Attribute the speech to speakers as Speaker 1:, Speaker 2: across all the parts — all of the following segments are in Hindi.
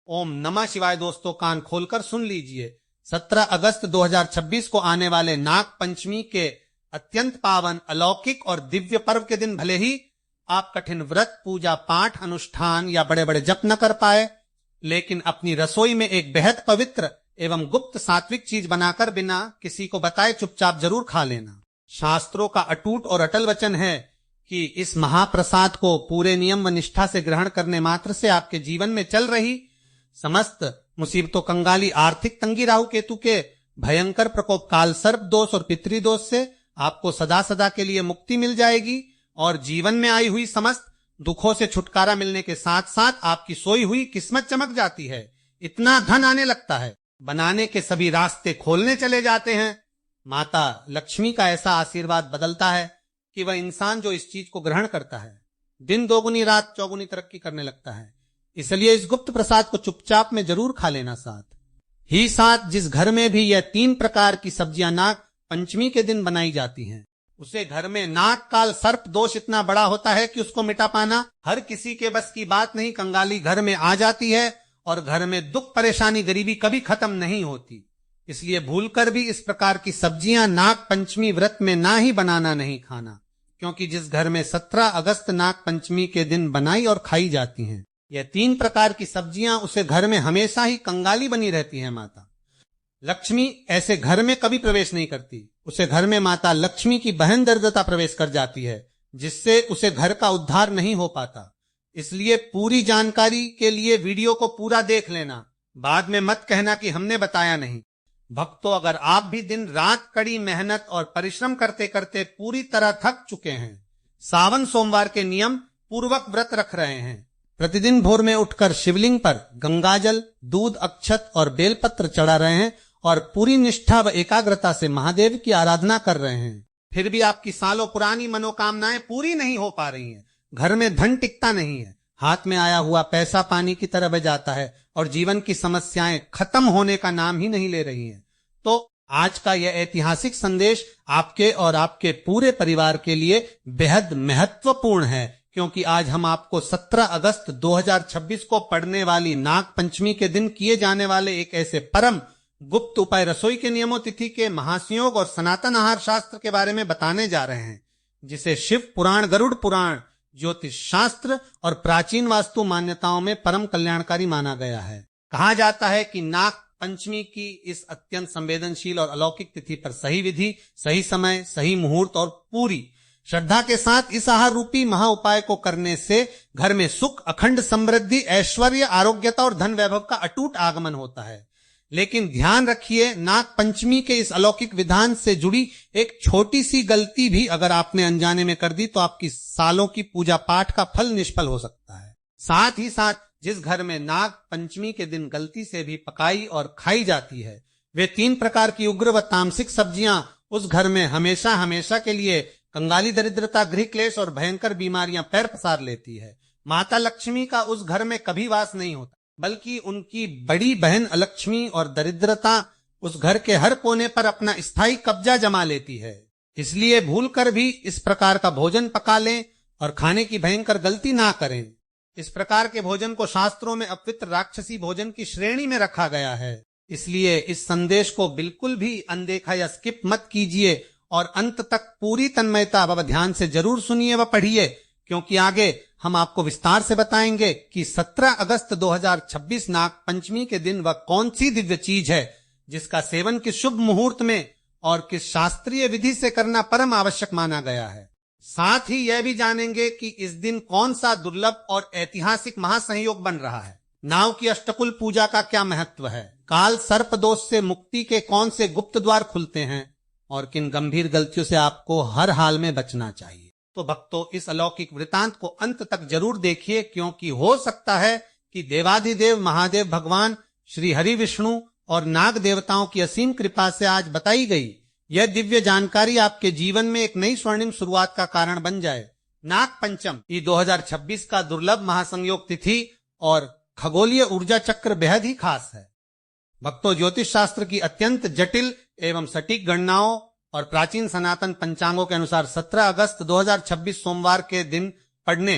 Speaker 1: ओम नमः शिवाय। दोस्तों कान खोलकर सुन लीजिए। 17 अगस्त 2026 को आने वाले नाग पंचमी के अत्यंत पावन अलौकिक और दिव्य पर्व के दिन भले ही आप कठिन व्रत पूजा पाठ अनुष्ठान या बड़े बड़े जप न कर पाए, लेकिन अपनी रसोई में एक बेहद पवित्र एवं गुप्त सात्विक चीज बनाकर बिना किसी को बताए चुपचाप जरूर खा लेना। शास्त्रों का अटूट और अटल वचन है कि इस महाप्रसाद को पूरे नियम व निष्ठा से ग्रहण करने मात्र से आपके जीवन में चल रही समस्त मुसीबतों, कंगाली, आर्थिक तंगी, राहु केतु के भयंकर प्रकोप, काल सर्प दोष और पितृदोष से आपको सदा सदा के लिए मुक्ति मिल जाएगी और जीवन में आई हुई समस्त दुखों से छुटकारा मिलने के साथ साथ आपकी सोई हुई किस्मत चमक जाती है। इतना धन आने लगता है, बनाने के सभी रास्ते खोलने चले जाते हैं। माता लक्ष्मी का ऐसा आशीर्वाद बदलता है कि वह इंसान जो इस चीज को ग्रहण करता है दिन दोगुनी रात चौगुनी तरक्की करने लगता है। इसलिए इस गुप्त प्रसाद को चुपचाप में जरूर खा लेना। साथ जिस घर में भी यह 3 प्रकार की सब्जियां नाग पंचमी के दिन बनाई जाती हैं, उसे घर में नाग काल सर्प दोष इतना बड़ा होता है कि उसको मिटा पाना हर किसी के बस की बात नहीं। कंगाली घर में आ जाती है और घर में दुख परेशानी गरीबी कभी खत्म नहीं होती। इसलिए भूलकर भी इस प्रकार की सब्जियां नाग पंचमी व्रत में ना ही बनाना, नहीं खाना, क्योंकि जिस घर में 17 अगस्त नाग पंचमी के दिन बनाई और खाई जाती हैं यह 3 प्रकार की सब्जियां, उसे घर में हमेशा ही कंगाली बनी रहती है। माता लक्ष्मी ऐसे घर में कभी प्रवेश नहीं करती, उसे घर में माता लक्ष्मी की बहन दरिद्रता प्रवेश कर जाती है, जिससे उसे घर का उद्धार नहीं हो पाता। इसलिए पूरी जानकारी के लिए वीडियो को पूरा देख लेना, बाद में मत कहना कि हमने बताया नहीं। भक्तों, अगर आप भी दिन रात कड़ी मेहनत और परिश्रम करते करते पूरी तरह थक चुके हैं, सावन सोमवार के नियम पूर्वक व्रत रख रहे हैं, प्रतिदिन भोर में उठकर शिवलिंग पर गंगाजल, दूध, अक्षत और बेलपत्र चढ़ा रहे हैं और पूरी निष्ठा व एकाग्रता से महादेव की आराधना कर रहे हैं, फिर भी आपकी सालों पुरानी मनोकामनाएं पूरी नहीं हो पा रही हैं, घर में धन टिकता नहीं है, हाथ में आया हुआ पैसा पानी की तरह बह जाता है और जीवन की समस्याएं खत्म होने का नाम ही नहीं ले रही हैं, तो आज का यह ऐतिहासिक संदेश आपके और आपके पूरे परिवार के लिए बेहद महत्वपूर्ण है, क्योंकि आज हम आपको 17 अगस्त 2026 को पड़ने वाली नाग पंचमी के दिन किए जाने वाले एक ऐसे परम गुप्त उपाय, रसोई के नियमों, तिथि के महासंयोग और सनातन आहार शास्त्र के बारे में बताने जा रहे हैं, जिसे शिव पुराण, गरुड़ पुराण, ज्योतिष शास्त्र और प्राचीन वास्तु मान्यताओं में परम कल्याणकारी माना गया है। कहा जाता है कि नाग पंचमी की इस अत्यंत संवेदनशील और अलौकिक तिथि पर सही विधि, सही समय, सही मुहूर्त और पूरी श्रद्धा के साथ इस आहार रूपी महा उपाय को करने से घर में सुख, अखंड समृद्धि, ऐश्वर्य, आरोग्यता और धन वैभव का अटूट आगमन होता है। लेकिन ध्यान रखिए, नाग पंचमी के इस अलौकिक विधान से जुड़ी एक छोटी सी गलती भी अगर आपने अनजाने में कर दी तो आपकी सालों की पूजा पाठ का फल निष्फल हो सकता है। साथ ही साथ जिस घर में नाग पंचमी के दिन गलती से भी पकाई और खाई जाती है, वे 3 प्रकार की उग्र व तामसिक सब्जियां उस घर में हमेशा हमेशा के लिए कंगाली, दरिद्रता, गृह क्लेश और भयंकर बीमारियां पैर पसार लेती है। माता लक्ष्मी का उस घर में कभी वास नहीं होता, बल्कि उनकी बड़ी बहन अलक्ष्मी और दरिद्रता उस घर के हर कोने पर अपना स्थायी कब्जा जमा लेती है। इसलिए भूलकर भी इस प्रकार का भोजन पका लें और खाने की भयंकर गलती ना करें। इस प्रकार के भोजन को शास्त्रों में अपवित्र राक्षसी भोजन की श्रेणी में रखा गया है। इसलिए इस संदेश को बिल्कुल भी अनदेखा या स्किप मत कीजिए और अंत तक पूरी तन्मयता व ध्यान से जरूर सुनिए व पढ़िए, क्योंकि आगे हम आपको विस्तार से बताएंगे कि 17 अगस्त 2026 नाग पंचमी के दिन वह कौन सी दिव्य चीज है जिसका सेवन किस शुभ मुहूर्त में और किस शास्त्रीय विधि से करना परम आवश्यक माना गया है। साथ ही यह भी जानेंगे कि इस दिन कौन सा दुर्लभ और ऐतिहासिक महासंयोग बन रहा है, नाव की अष्टकुल पूजा का क्या महत्व है, काल सर्प दोष से मुक्ति के कौन से गुप्त द्वार खुलते हैं और किन गंभीर गलतियों से आपको हर हाल में बचना चाहिए। तो भक्तों, इस अलौकिक वृतांत को अंत तक जरूर देखिए, क्योंकि हो सकता है कि देवाधिदेव महादेव भगवान श्री हरि विष्णु और नाग देवताओं की असीम कृपा से आज बताई गई यह दिव्य जानकारी आपके जीवन में एक नई स्वर्णिम शुरुआत का कारण बन जाए। नाग पंचमी 2026 का दुर्लभ महासंयोग तिथि और खगोलीय ऊर्जा चक्र बेहद ही खास है। भक्तों, ज्योतिष शास्त्र की अत्यंत जटिल एवं सटीक गणनाओं और प्राचीन सनातन पंचांगों के अनुसार 17 अगस्त 2026 सोमवार के दिन पड़ने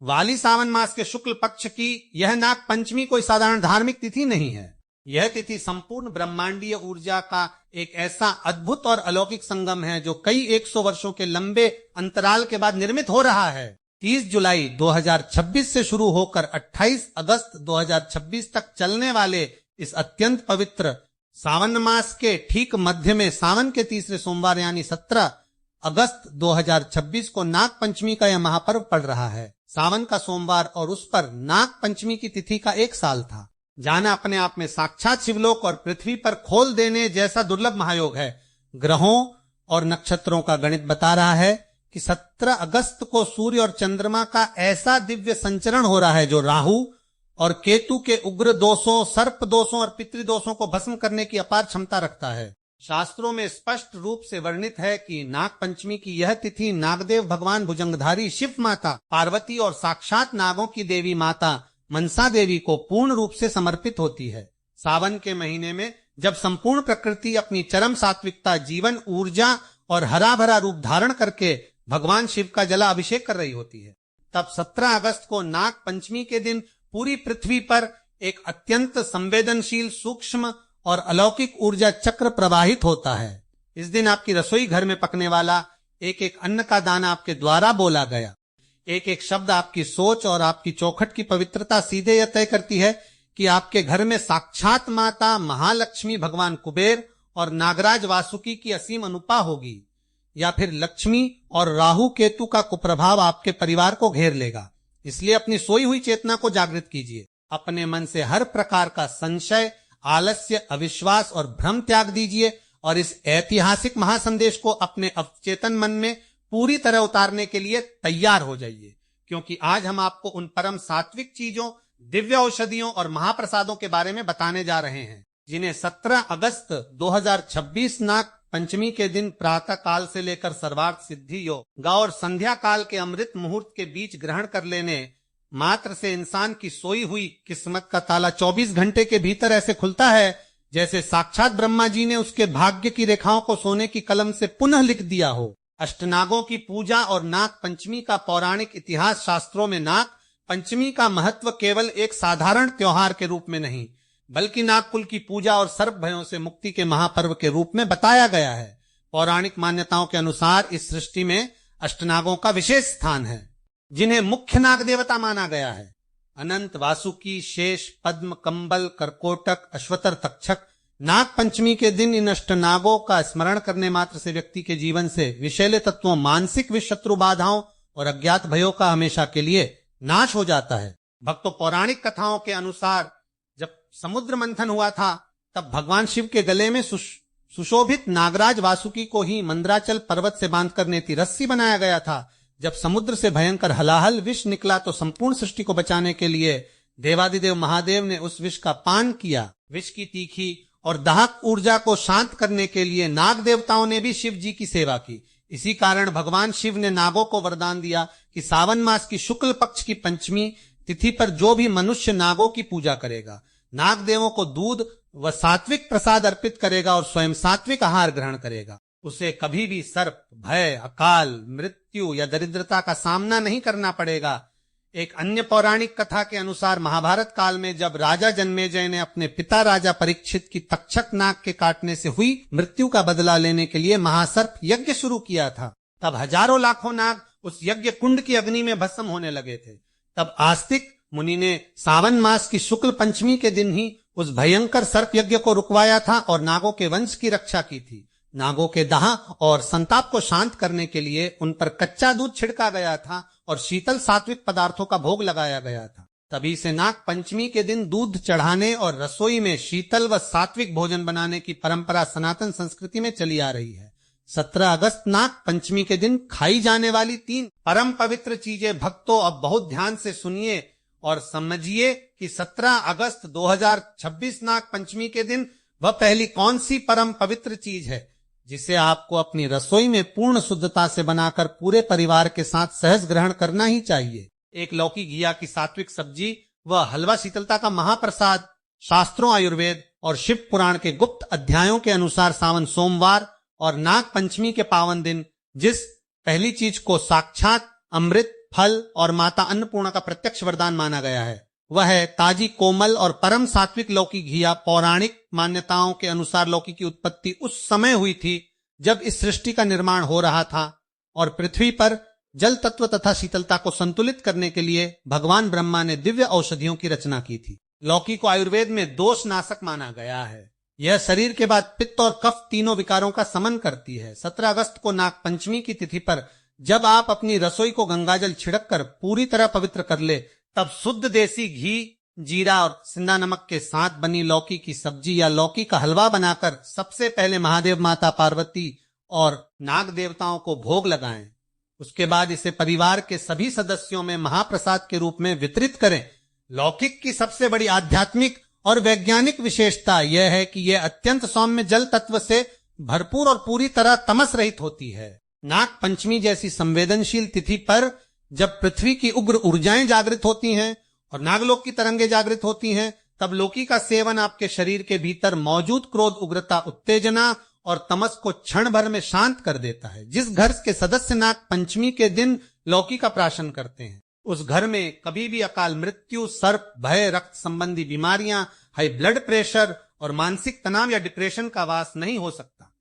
Speaker 1: वाली सावन मास के शुक्ल पक्ष की यह नाग पंचमी कोई साधारण धार्मिक तिथि नहीं है। यह तिथि संपूर्ण ब्रह्मांडीय ऊर्जा का एक ऐसा अद्भुत और अलौकिक संगम है जो कई 100 वर्षों के लंबे अंतराल के बाद निर्मित हो रहा है। 30 जुलाई 2026 से शुरू होकर 28 अगस्त 2026 तक चलने वाले इस अत्यंत पवित्र सावन मास के ठीक मध्य में सावन के तीसरे सोमवार यानी 17 अगस्त 2026 को नाग पंचमी का यह महापर्व पड़ रहा है। सावन का सोमवार और उस पर नाग पंचमी की तिथि का एक साल था। जाना अपने आप में साक्षात शिवलोक और पृथ्वी पर खोल देने जैसा दुर्लभ महायोग है। ग्रहों और नक्षत्रों का गणित बता रहा है कि 17 अगस्त को सूर्य और चंद्रमा का ऐसा दिव्य संचरण हो रहा है जो राहु और केतु के उग्र दोषों, सर्प दोषों और पितृदोषों को भस्म करने की अपार क्षमता रखता है। शास्त्रों में स्पष्ट रूप से वर्णित है कि नाग पंचमी की यह तिथि नागदेव भगवान भुजंगधारी शिव माता पार्वती और साक्षात नागों की देवी माता मनसा देवी को पूर्ण रूप से समर्पित होती है। सावन के महीने में जब संपूर्ण प्रकृति अपनी चरम सात्विकता, जीवन ऊर्जा और हरा भरा रूप धारण करके भगवान शिव का जला अभिषेक कर रही होती है, तब 17 अगस्त को नाग पंचमी के दिन पूरी पृथ्वी पर एक अत्यंत संवेदनशील, सूक्ष्म और अलौकिक ऊर्जा चक्र प्रवाहित होता है। इस दिन आपकी रसोई घर में पकने वाला एक एक अन्न का दाना आपके द्वारा बोला गया एक एक शब्द आपकी सोच और आपकी चौखट की पवित्रता सीधे यह तय करती है कि आपके घर में साक्षात माता महालक्ष्मी, भगवान कुबेर और नागराज वासुकी की असीम अनुपा होगी या फिर लक्ष्मी और राहु केतु का कुप्रभाव आपके परिवार को घेर लेगा। इसलिए अपनी सोई हुई चेतना को जागृत कीजिए। अपने मन से हर प्रकार का संशय, आलस्य, अविश्वास और भ्रम त्याग दीजिए और इस ऐतिहासिक महासंदेश को अपने अवचेतन मन में पूरी तरह उतारने के लिए तैयार हो जाइए, क्योंकि आज हम आपको उन परम सात्विक चीजों, दिव्य औषधियों और महाप्रसादों के बारे में बताने जा रहे हैं जिन्हें 17 अगस्त 2026 नाग पंचमी के दिन प्रातः काल से लेकर सर्वार्थ सिद्धि योग और संध्या काल के अमृत मुहूर्त के बीच ग्रहण कर लेने मात्र से इंसान की सोई हुई किस्मत का ताला 24 घंटे के भीतर ऐसे खुलता है जैसे साक्षात ब्रह्मा जी ने उसके भाग्य की रेखाओं को सोने की कलम से पुनः लिख दिया हो। अष्टनागों की पूजा और नाग पंचमी का पौराणिक इतिहास शास्त्रों में नाग पंचमी का महत्व केवल एक साधारण त्योहार के रूप में नहीं, बल्कि नागकुल की पूजा और सर्प भयों से मुक्ति के महापर्व के रूप में बताया गया है। पौराणिक मान्यताओं के अनुसार इस सृष्टि में अष्टनागों का विशेष स्थान है, जिन्हें मुख्य नाग देवता माना गया है। अनंत, वासुकी, शेष, पद्म, कंबल, करकोटक, अश्वतर, तक्षक। नाग पंचमी के दिन इन अष्टनागों का स्मरण करने मात्र से व्यक्ति के जीवन से विषैले तत्वों, मानसिक विशत्रु बाधाओं और अज्ञात भयों का हमेशा के लिए नाश हो जाता है। भक्तों, पौराणिक कथाओं के अनुसार जब समुद्र मंथन हुआ था तब भगवान शिव के गले में सुशोभित नागराज वासुकी को ही मंदराचल पर्वत से बांधकर नेति रस्सी बनाया गया था। जब समुद्र से भयंकर हलाहल विष निकला तो संपूर्ण सृष्टि को बचाने के लिए देवादिदेव महादेव ने उस विष का पान किया। विष की तीखी और दाहक ऊर्जा को शांत करने के लिए नाग देवताओं ने भी शिव जी की सेवा की। इसी कारण भगवान शिव ने नागों को वरदान दिया कि सावन मास की शुक्ल पक्ष की पंचमी तिथि पर जो भी मनुष्य नागों की पूजा करेगा, नाग देवों को दूध व सात्विक प्रसाद अर्पित करेगा और स्वयं सात्विक आहार ग्रहण करेगा, उसे कभी भी सर्प, भय, अकाल, मृत्यु या दरिद्रता का सामना नहीं करना पड़ेगा। एक अन्य पौराणिक कथा के अनुसार महाभारत काल में जब राजा जन्मेजय ने अपने पिता राजा परीक्षित की तक्षक नाग के काटने से हुई मृत्यु का बदला लेने के लिए महासर्प यज्ञ शुरू किया था, तब हजारों लाखों नाग उस यज्ञ कुंड की अग्नि में भस्म होने लगे थे। तब आस्तिक मुनि ने सावन मास की शुक्ल पंचमी के दिन ही उस भयंकर सर्प यज्ञ को रुकवाया था और नागों के वंश की रक्षा की थी। नागों के दाह और संताप को शांत करने के लिए उन पर कच्चा दूध छिड़का गया था और शीतल सात्विक पदार्थों का भोग लगाया गया था। तभी से नाग पंचमी के दिन दूध चढ़ाने और रसोई में शीतल व सात्विक भोजन बनाने की परंपरा सनातन संस्कृति में चली आ रही है। 17 अगस्त नाग पंचमी के दिन खाई जाने वाली 3 परम पवित्र चीजें भक्तों अब बहुत ध्यान से सुनिए और समझिए कि 17 अगस्त 2026 नाग पंचमी के दिन वह पहली कौन सी परम पवित्र चीज है जिसे आपको अपनी रसोई में पूर्ण शुद्धता से बनाकर पूरे परिवार के साथ सहज ग्रहण करना ही चाहिए। एक लौकी घिया की सात्विक सब्जी व हलवा शीतलता का महाप्रसाद। शास्त्रों, आयुर्वेद और शिव पुराण के गुप्त अध्यायों के अनुसार सावन सोमवार और नाग पंचमी के पावन दिन जिस पहली चीज को साक्षात अमृत फल और माता अन्नपूर्णा का प्रत्यक्ष वरदान माना गया है वह है ताजी, कोमल और परम सात्विक लौकी घिया। पौराणिक मान्यताओं के अनुसार लौकी की उत्पत्ति उस समय हुई थी जब इस सृष्टि का निर्माण हो रहा था और पृथ्वी पर जल तत्व तथा शीतलता को संतुलित करने के लिए भगवान ब्रह्मा ने दिव्य औषधियों की रचना की थी। लौकी को आयुर्वेद में दोष नाशक माना गया है। यह शरीर के बाद पित्त और कफ तीनों विकारों का समन करती है। 17 अगस्त को नाग पंचमी की तिथि पर जब आप अपनी रसोई को गंगाजल छिड़क कर पूरी तरह पवित्र कर ले, तब शुद्ध देसी घी, जीरा और सिंधा नमक के साथ बनी लौकी की सब्जी या लौकी का हलवा बनाकर सबसे पहले महादेव, माता पार्वती और नाग देवताओं को भोग लगाएं। उसके बाद इसे परिवार के सभी सदस्यों में महाप्रसाद के रूप में वितरित करें। लौकिक की सबसे बड़ी आध्यात्मिक और वैज्ञानिक विशेषता यह है कि यह अत्यंत सौम्य जल तत्व से भरपूर और पूरी तरह तमस रहित होती है। नाग पंचमी जैसी संवेदनशील तिथि पर जब पृथ्वी की उग्र ऊर्जाएं जागृत होती हैं और नागलोक की तरंगें जागृत होती हैं, तब लौकी का सेवन आपके शरीर के भीतर मौजूद क्रोध, उग्रता, उत्तेजना और तमस को क्षण भर में शांत कर देता है। जिस घर के सदस्य नाग पंचमी के दिन लौकी का प्राशन करते हैं, उस घर में कभी भी अकाल मृत्यु, सर्प भय, रक्त संबंधी बीमारियां, हाई ब्लड प्रेशर और मानसिक तनाव या डिप्रेशन का वास नहीं हो सकता।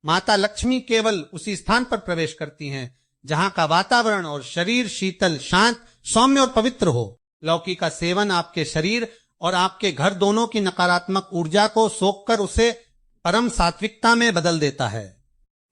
Speaker 1: माता लक्ष्मी केवल उसी स्थान पर प्रवेश करती हैं जहां का वातावरण और शरीर शीतल, शांत, सौम्य और पवित्र हो। लौकी का सेवन आपके शरीर और आपके घर दोनों की नकारात्मक ऊर्जा को सोखकर उसे परम सात्विकता में बदल देता है।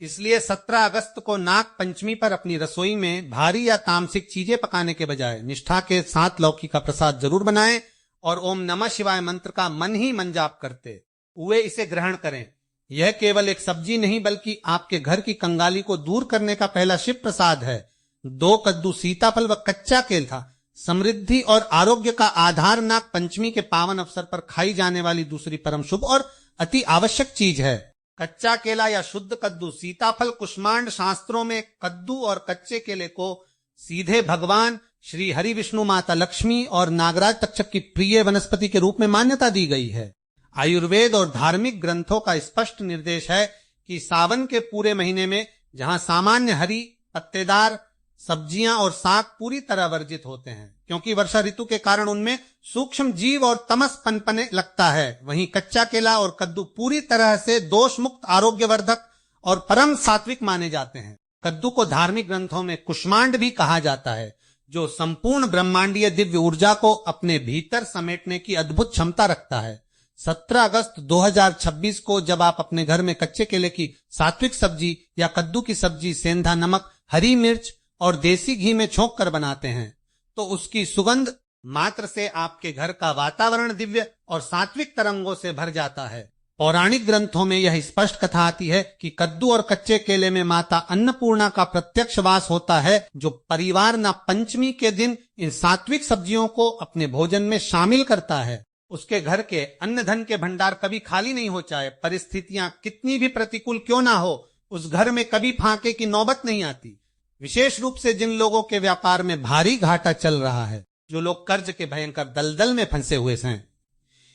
Speaker 1: इसलिए 17 अगस्त को नाग पंचमी पर अपनी रसोई में भारी या तामसिक चीजें पकाने के बजाय निष्ठा के साथ लौकी का प्रसाद जरूर बनाएं और ओम नमः शिवाय मंत्र का मन ही मन जाप करते हुए इसे ग्रहण करें। यह केवल एक सब्जी नहीं बल्कि आपके घर की कंगाली को दूर करने का पहला शिव प्रसाद है। 2 कद्दू, सीताफल व कच्चा केला समृद्धि और आरोग्य का आधार नाग पंचमी के पावन अवसर पर खाई जाने वाली दूसरी परम शुभ और अति आवश्यक चीज है। कच्चा केला या शुद्ध कद्दू, सीताफल कुष्मांड शास्त्रों में कद्दू और कच्चे केले को सीधे भगवान श्री हरि विष्णु, माता लक्ष्मी और नागराज तक्षक की प्रिय वनस्पति के रूप में मान्यता दी गई है। आयुर्वेद और धार्मिक ग्रंथों का स्पष्ट निर्देश है कि सावन के पूरे महीने में जहां सामान्य हरी पत्तेदार सब्जियां और साग पूरी तरह वर्जित होते हैं, क्योंकि वर्षा ऋतु के कारण उनमें सूक्ष्म जीव और तमस पनपने लगता है, वहीं कच्चा केला और कद्दू पूरी तरह से दोष मुक्त, आरोग्यवर्धक और परम सात्विक माने जाते हैं। कद्दू को धार्मिक ग्रंथों में कुष्मांड भी कहा जाता है, जो संपूर्ण ब्रह्मांडीय दिव्य ऊर्जा को अपने भीतर समेटने की अद्भुत क्षमता रखता है। 17 अगस्त 2026 को जब आप अपने घर में कच्चे केले की सात्विक सब्जी या कद्दू की सब्जी सेंधा नमक, हरी मिर्च और देसी घी में छोंक कर बनाते हैं, तो उसकी सुगंध मात्र से आपके घर का वातावरण दिव्य और सात्विक तरंगों से भर जाता है। पौराणिक ग्रंथों में यह स्पष्ट कथा आती है कि कद्दू और कच्चे केले में माता अन्नपूर्णा का प्रत्यक्ष वास होता है, जो परिवार न पंचमी के दिन इन सात्विक सब्जियों को अपने भोजन में शामिल करता है, उसके घर के अन्न धन के भंडार कभी खाली नहीं हो। चाहे परिस्थितियां कितनी भी प्रतिकूल क्यों ना हो, उस घर में कभी फाके की नौबत नहीं आती। विशेष रूप से जिन लोगों के व्यापार में भारी घाटा चल रहा है, जो लोग कर्ज के भयंकर दलदल में फंसे हुए हैं,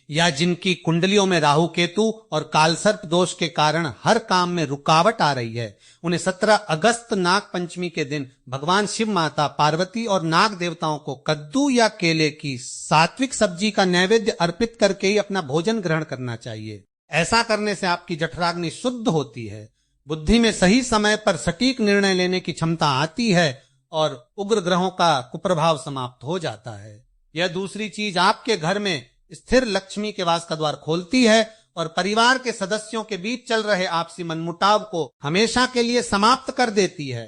Speaker 1: या जिनकी कुंडलियों में राहु केतु और कालसर्प दोष के कारण हर काम में रुकावट आ रही है, उन्हें 17 अगस्त नाग पंचमी के दिन भगवान शिव, माता पार्वती और नाग देवताओं को कद्दू या केले की सात्विक सब्जी का नैवेद्य अर्पित करके ही अपना भोजन ग्रहण करना चाहिए। ऐसा करने से आपकी जठराग्नि शुद्ध होती है, बुद्धि में सही समय पर सटीक निर्णय लेने की क्षमता आती है और उग्र ग्रहों का कुप्रभाव समाप्त हो जाता है। यह दूसरी चीज आपके घर में स्थिर लक्ष्मी के वास का द्वार खोलती है और परिवार के सदस्यों के बीच चल रहे आपसी मनमुटाव को हमेशा के लिए समाप्त कर देती है।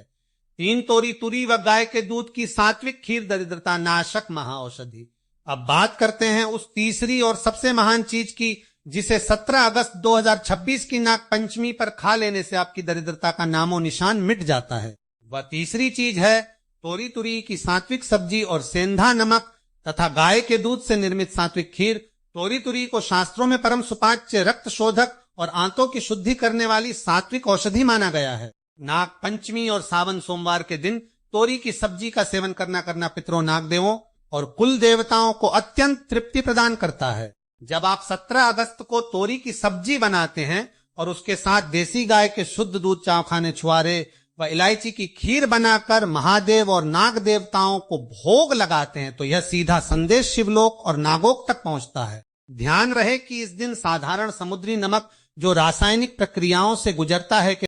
Speaker 1: 3 तोरी तुरी व गाय के दूध की सात्विक खीर दरिद्रता नाशक महाऔषधि। अब बात करते हैं उस तीसरी और सबसे महान चीज की, जिसे 17 अगस्त 2026 की नाग पंचमी पर खा लेने से आपकी दरिद्रता का नामो निशान मिट जाता है। वह तीसरी चीज है तोरी तुरी की सात्विक सब्जी और सेंधा नमक तथा गाय के दूध से निर्मित सात्विक खीर। तोरी तुरी को शास्त्रों में परम सुपाच्य, रक्त शोधक और आंतों की शुद्धि करने वाली सात्विक औषधि माना गया है। नाग पंचमी और सावन सोमवार के दिन तोरी की सब्जी का सेवन करना पितरों, नाग देवों और कुल देवताओं को अत्यंत तृप्ति प्रदान करता है। जब आप 17 अगस्त को तोरी की सब्जी बनाते हैं और उसके साथ देसी गाय के शुद्ध दूध, चावखाने, छुआरे व इलायची की खीर बनाकर महादेव और नाग देवताओं को भोग लगाते हैं तो यह सीधा संदेश शिवलोक और नागोक तक पहुंचता है। ध्यान रहे कि इस दिन साधारण समुद्री नमक जो रासायनिक प्रक्रियाओं से गुजरता है कि